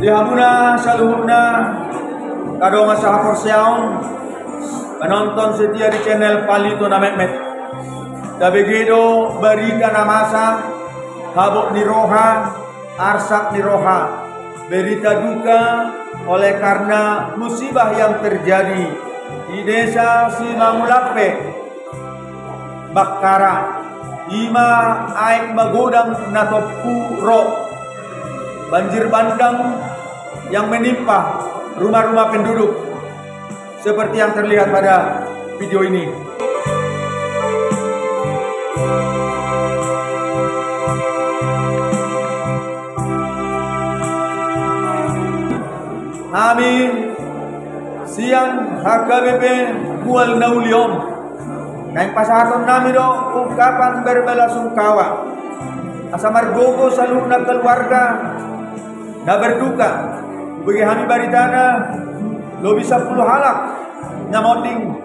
Dihamuna saluhuna kadong sa Porsiaon penonton setia di channel Palito na Mehmet. Dabegido berita namasa habuk ni roha arsak ni roha berita duka oleh karena musibah yang terjadi di desa Simangulape Bakara ima aik magodang natopuro banjir bandang yang menimpa rumah-rumah penduduk seperti yang terlihat pada video ini. Kami siang HKBP Mual Naulion naik pasaton nami do ungkapan berbelasungkawa asa margogo saluna keluarga na berduka bagi kami baritana lo bisa 10 halak nyamonding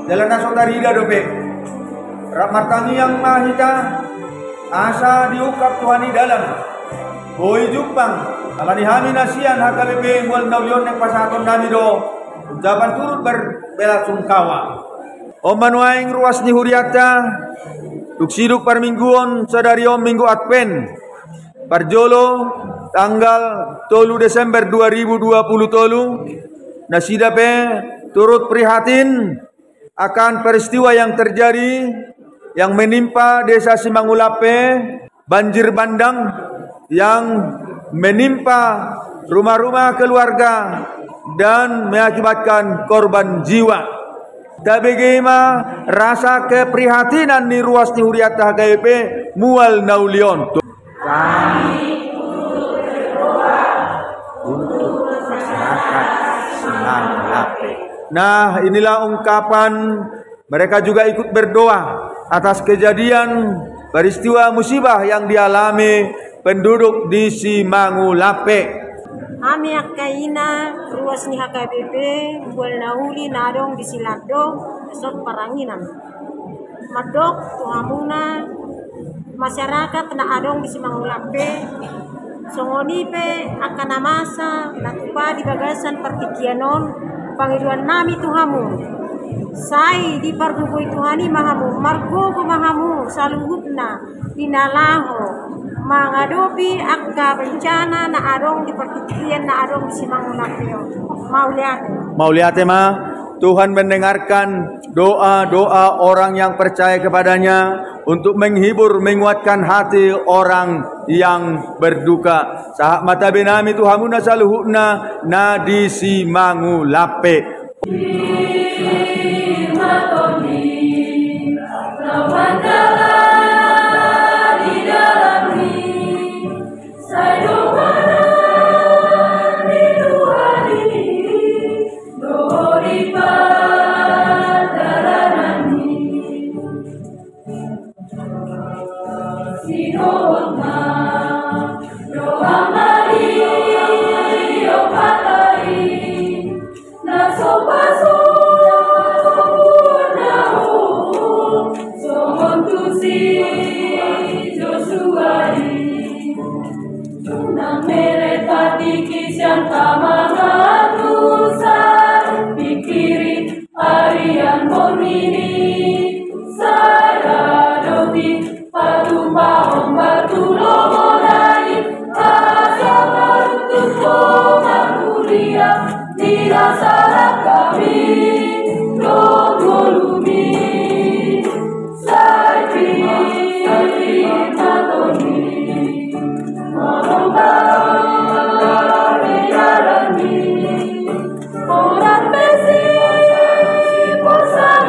dalam nasotarida dope martangi yang mahita asa diukap Tuhani dalam boy Jupang alani kami nasian HKBP Mual Naulion yang pasaton nami do ucapan turut berbelasungkawa Omanuaing ruas ni huriata tuksiduk parmingguon sadariom minggu Advent Parjolo tanggal 3 Desember 2020 nasidape turut prihatin akan peristiwa yang terjadi yang menimpa desa Simangulape banjir bandang yang menimpa rumah-rumah keluarga dan mengakibatkan korban jiwa. Dabegema rasa keprihatinan ni ruas ni huriata HKBP Mual Naulion. Kami turut berdoa untuk masyarakat Simangulape. Nah, inilah ungkapan mereka juga ikut berdoa atas kejadian peristiwa musibah yang dialami penduduk di Simangulape. Kami akaina ruas ni HKBP Mual Nauli nadong di Silado esok paranginan. Madok tuhamuna masyarakat na adong di Simangulape songonipe akan namasa natupa di bagasan partikianon pangiduan nami tuhamu. Sai di pardugoy Tuhani mahamu margogo mahamu saluhutna dinalaho menghadapi akka bencana na adong di pertikian na adong di Simangulape. Mauliate ma Tuhan mendengarkan doa-doa orang yang percaya kepadanya untuk menghibur menguatkan hati orang yang berduka. Sahak mata benami Tuhamuna saluhuna na di Simangulape. Orang besi, bosan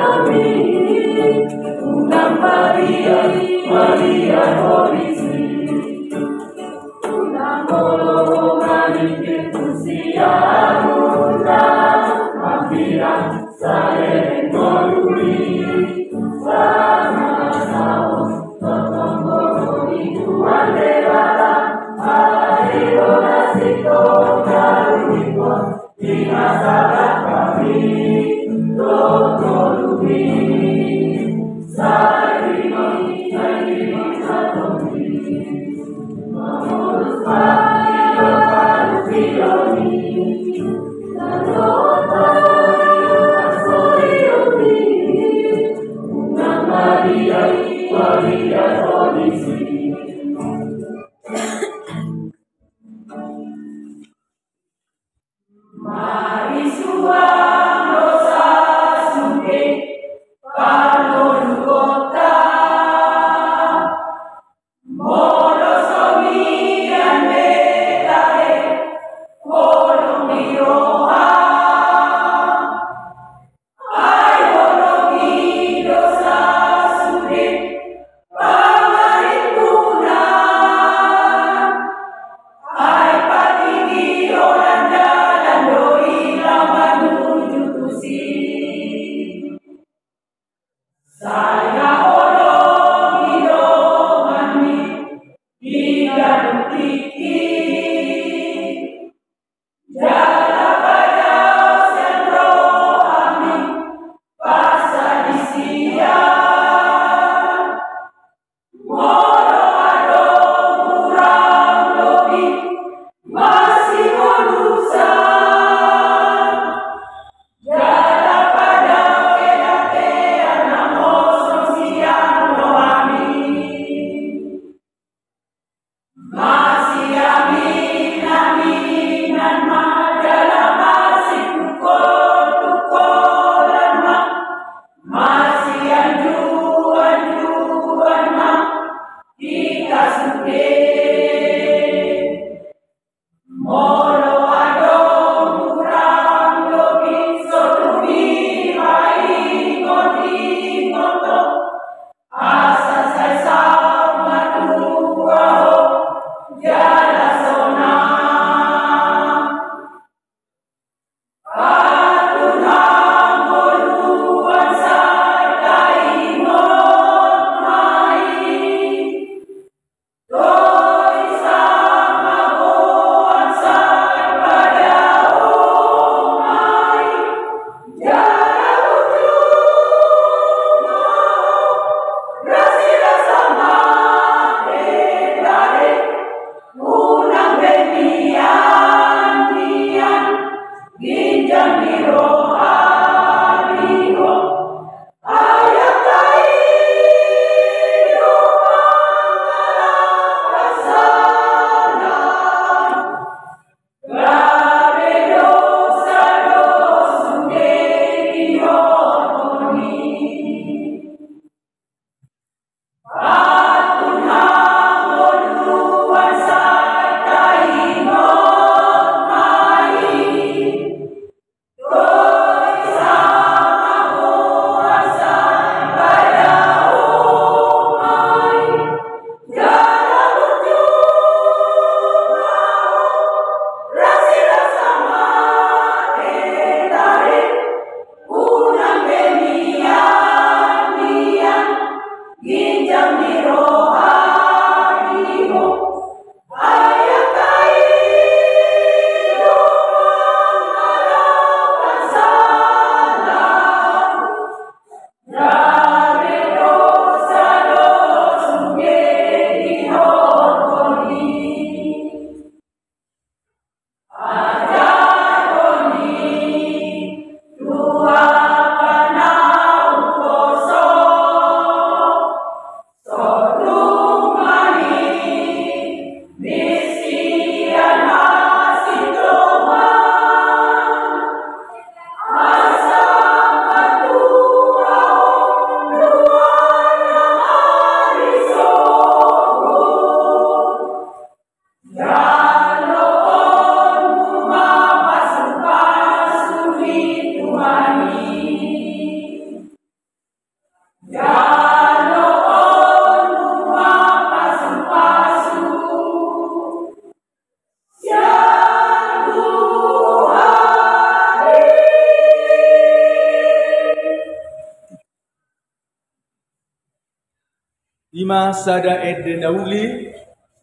Ima sada ede nauli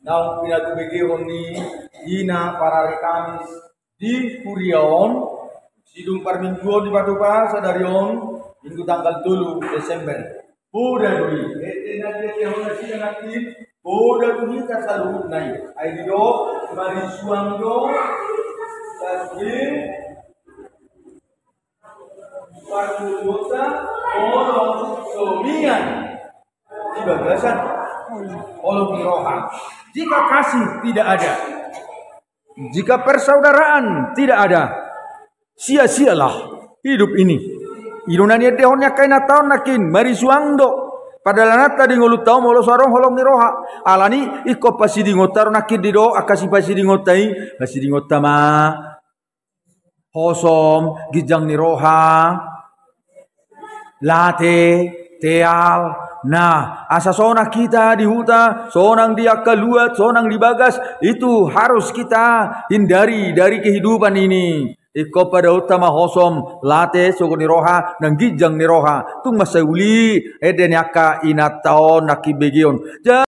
nau pinatu begironi ina para rekamis di Kuriaon sidung parmingguon di Patupa sadarion minggu tanggal 3 Desember. Poda dui ede nadia yang sidang aktif poda dui kasalu nai ai do mari suang do tasbih parmingguota orang somian di bagasan oleh rohan. Jika kasih tidak ada, jika persaudaraan tidak ada, sia-sialah hidup ini. Inunani dehonnya kaina taon nakin mari suangdo. Padahal nata di ngulut tau molo sarong holong ni roha. Alani iko pasi di ngotar nakid di do akasi pasi di ngotai pasi di ngotama hosom gijang ni roha late teal. Nah, asa sonang kita di huta, sonang di akaluat, sonang di bagas, itu harus kita hindari dari kehidupan ini. Iko pada utama hosom late soko ni roha nang gijang ni roha tung masauli eden yaka inataon nakibegion.